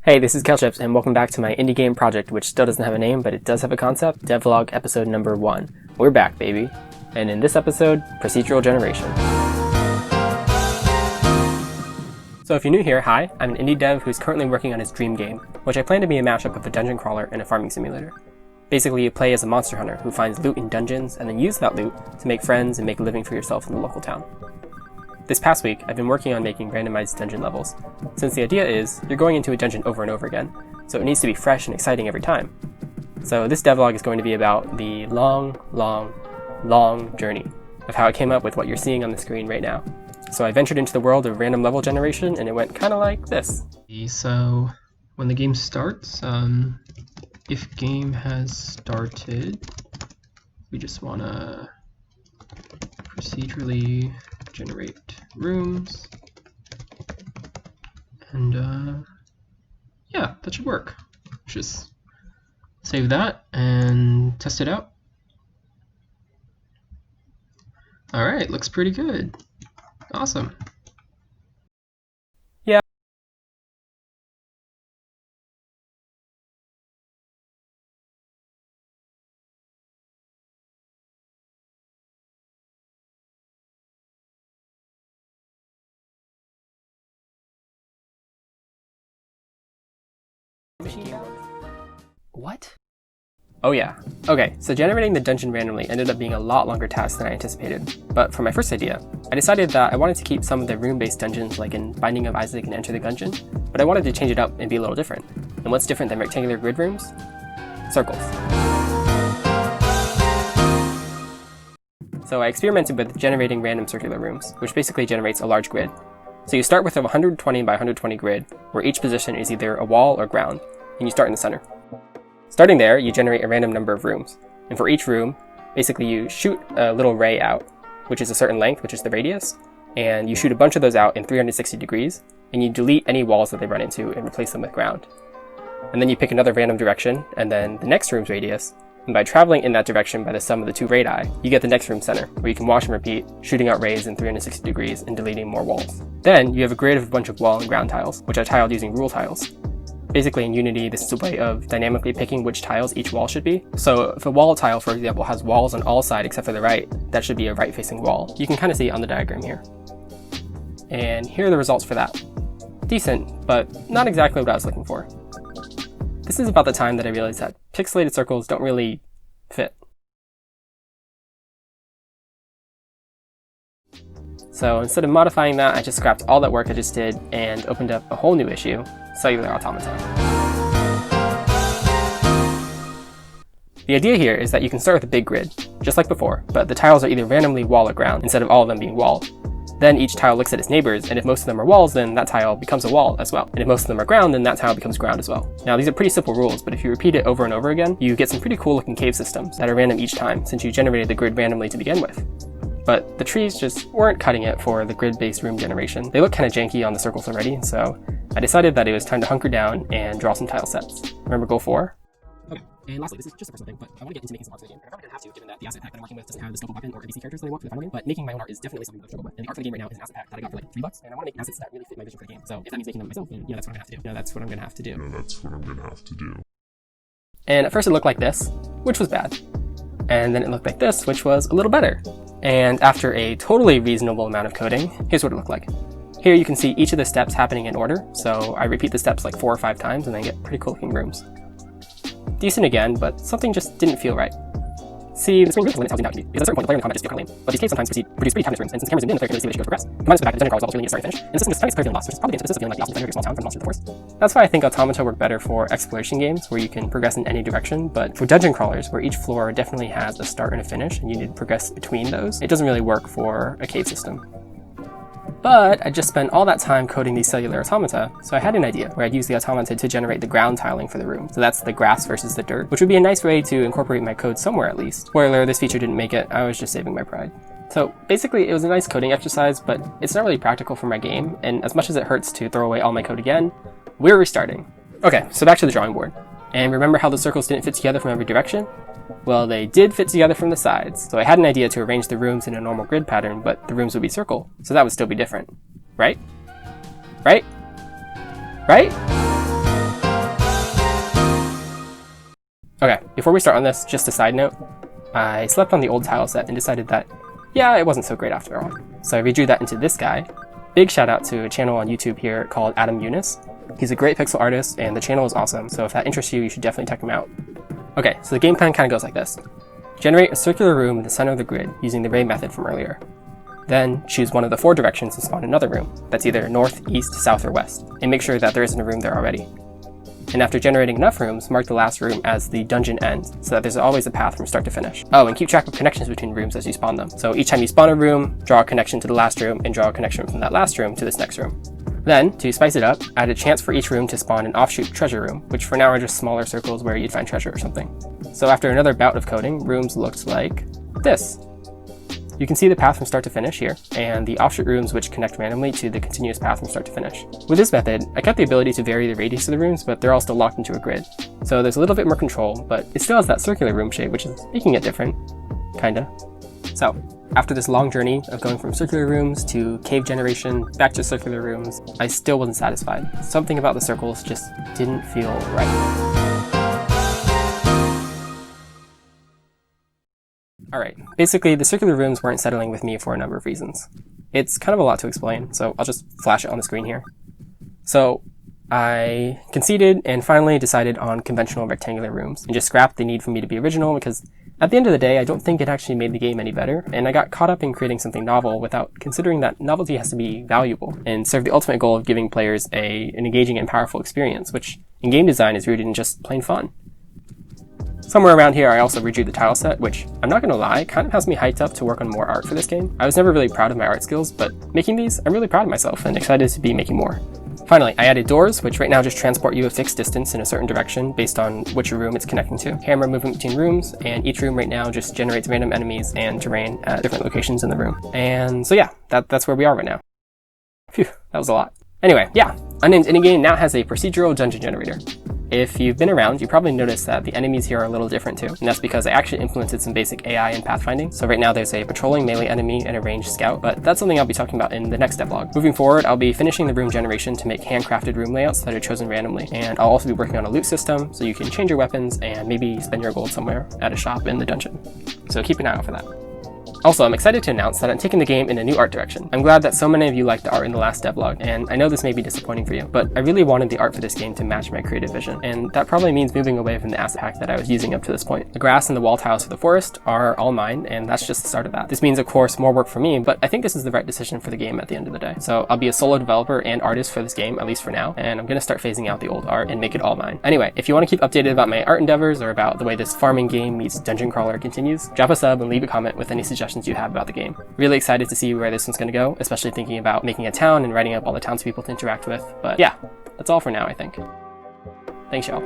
Hey, this is Kelchips, and welcome back to my indie game project, which still doesn't have a name, but it does have a concept, Devlog episode number 1. We're back, baby. And in this episode, procedural generation. So if you're new here, hi, I'm an indie dev who's currently working on his dream game, which I plan to be a mashup of a dungeon crawler and a farming simulator. Basically, you play as a monster hunter who finds loot in dungeons and then uses that loot to make friends and make a living for yourself in the local town. This past week, I've been working on making randomized dungeon levels, since the idea is you're going into a dungeon over and over again, so it needs to be fresh and exciting every time. So this devlog is going to be about the long journey of how I came up with what you're seeing on the screen right now. So I ventured into the world of random level generation, and it went kind of like this. So when the game starts, if game has started, we just want to procedurally generate rooms, and yeah, that should work. Just save that and test it out. Alright, looks pretty good. Awesome. Yeah. What? Oh yeah. Okay, so generating the dungeon randomly ended up being a lot longer task than I anticipated. But for my first idea, I decided that I wanted to keep some of the room-based dungeons like in Binding of Isaac and Enter the Gungeon, but I wanted to change it up and be a little different. And what's different than rectangular grid rooms? Circles. So I experimented with generating random circular rooms, which basically generates a large grid. So you start with a 120 by 120 grid, where each position is either a wall or ground, and you start in the center. Starting there, you generate a random number of rooms, and for each room, basically you shoot a little ray out, which is a certain length, which is the radius, and you shoot a bunch of those out in 360 degrees, and you delete any walls that they run into and replace them with ground. And then you pick another random direction, and then the next room's radius, and by traveling in that direction by the sum of the two radii, you get the next room center, where you can wash and repeat, shooting out rays in 360 degrees and deleting more walls. Then you have a grid of a bunch of wall and ground tiles, which I tiled using rule tiles. Basically in Unity, this is a way of dynamically picking which tiles each wall should be. So if a wall tile, for example, has walls on all sides except for the right, that should be a right-facing wall. You can kind of see it on the diagram here. And here are the results for that. Decent, but not exactly what I was looking for. This is about the time that I realized that pixelated circles don't really fit. So instead of modifying that, I just scrapped all that work I just did and opened up a whole new issue, Cellular Automata. The idea here is that you can start with a big grid, just like before, but the tiles are either randomly wall or ground instead of all of them being wall. Then each tile looks at its neighbors, and if most of them are walls, then that tile becomes a wall as well. And if most of them are ground, then that tile becomes ground as well. Now these are pretty simple rules, but if you repeat it over and over again, you get some pretty cool looking cave systems that are random each time, since you generated the grid randomly to begin with. But the trees just weren't cutting it for the grid-based room generation. They look kind of janky on the circles already, so I decided that it was time to hunker down and draw some tile sets. Remember Goal 4? Okay, and lastly, this is just a personal thing, but I want to get into making some art for the game. And I probably didn't have to, given that the asset pack that I'm working with doesn't have the scope of weapon or NPC characters that I want for the final game, but making my own art is definitely something that I struggle with. And the art for the game right now is an asset pack that I got for like $3, and I want to make assets that really fit my vision for the game. So if that means making them myself, then yeah, that's what I'm gonna have to do. And at first it looked like this, which was bad. And then it looked like this, which was a little better. And after a totally reasonable amount of coding, here's what it looked like. Here you can see each of the steps happening in order, so I repeat the steps like 4 or 5 times and then get pretty cool looking rooms. Decent again, but something just didn't feel right. See, the screen really limits how zoomed out can be, because at a certain point the player in the combat just feels kind of lame. But these caves sometimes produce pretty cabinets rooms, and since the camera's zoomed in, the player can really see which goes progress. Combine this with the fact that dungeon crawlers levels really need to start and finish, and the system just feeling lost, which is probably the antithesis of feeling like the opposite of small town from Monster of the Forest. That's why I think Automata work better for exploration games, where you can progress in any direction, but for dungeon crawlers, where each floor definitely has a start and a finish, and you need to progress between those, it doesn't really work for a cave system. But I just spent all that time coding these cellular automata, so I had an idea where I'd use the automata to generate the ground tiling for the room. So that's the grass versus the dirt, which would be a nice way to incorporate my code somewhere at least. Spoiler, this feature didn't make it, I was just saving my pride. So basically it was a nice coding exercise, but it's not really practical for my game, and as much as it hurts to throw away all my code again, we're restarting. Okay, so back to the drawing board. And remember how the circles didn't fit together from every direction? Well, they did fit together from the sides, so I had an idea to arrange the rooms in a normal grid pattern, but the rooms would be circle, so that would still be different. Right? Right? Right? Okay, before we start on this, just a side note, I slept on the old tile set and decided that, yeah, it wasn't so great after all. So I redrew that into this guy. Big shout out to a channel on YouTube here called Adam Eunice. He's a great pixel artist and the channel is awesome, so if that interests you, you should definitely check him out. Okay, so the game plan kind of goes like this. Generate a circular room in the center of the grid using the ray method from earlier. Then choose one of the 4 directions to spawn another room that's either north, east, south, or west, and make sure that there isn't a room there already. And after generating enough rooms, mark the last room as the dungeon end, so that there's always a path from start to finish. Oh, and keep track of connections between rooms as you spawn them. So each time you spawn a room, draw a connection to the last room, and draw a connection from that last room to this next room. Then, to spice it up, add a chance for each room to spawn an offshoot treasure room, which for now are just smaller circles where you'd find treasure or something. So after another bout of coding, rooms looked like this. You can see the path from start to finish here, and the offshoot rooms which connect randomly to the continuous path from start to finish. With this method, I kept the ability to vary the radius of the rooms, but they're all still locked into a grid. So there's a little bit more control, but it still has that circular room shape, which is making it different. Kinda. So, after this long journey of going from circular rooms to cave generation, back to circular rooms, I still wasn't satisfied. Something about the circles just didn't feel right. Alright, basically the circular rooms weren't settling with me for a number of reasons. It's kind of a lot to explain, so I'll just flash it on the screen here. So, I conceded and finally decided on conventional rectangular rooms and just scrapped the need for me to be original because at the end of the day, I don't think it actually made the game any better, and I got caught up in creating something novel without considering that novelty has to be valuable and serve the ultimate goal of giving players an engaging and powerful experience, which in game design is rooted in just plain fun. Somewhere around here I also redrew the tile set, which, I'm not gonna lie, kind of has me hyped up to work on more art for this game. I was never really proud of my art skills, but making these, I'm really proud of myself and excited to be making more. Finally, I added doors, which right now just transport you a fixed distance in a certain direction based on which room it's connecting to. Camera movement between rooms, and each room right now just generates random enemies and terrain at different locations in the room. And so yeah, that's where we are right now. Phew, that was a lot. Anyway, yeah, Unnamed Indie now has a procedural dungeon generator. If you've been around, you probably noticed that the enemies here are a little different too, and that's because I actually implemented some basic AI and pathfinding. So right now there's a patrolling melee enemy and a ranged scout, but that's something I'll be talking about in the next devlog. Moving forward, I'll be finishing the room generation to make handcrafted room layouts that are chosen randomly, and I'll also be working on a loot system so you can change your weapons and maybe spend your gold somewhere at a shop in the dungeon. So keep an eye out for that. Also, I'm excited to announce that I'm taking the game in a new art direction. I'm glad that so many of you liked the art in the last devlog, and I know this may be disappointing for you, but I really wanted the art for this game to match my creative vision, and that probably means moving away from the asset pack that I was using up to this point. The grass and the wall tiles for the forest are all mine, and that's just the start of that. This means, of course, more work for me, but I think this is the right decision for the game at the end of the day. So I'll be a solo developer and artist for this game, at least for now, and I'm gonna start phasing out the old art and make it all mine. Anyway, if you want to keep updated about my art endeavors or about the way this farming game meets dungeon crawler continues, drop a sub and leave a comment with any suggestions you have about the game. Really excited to see where this one's gonna go, especially thinking about making a town and writing up all the townspeople to interact with. But yeah, that's all for now, I think. Thanks, y'all.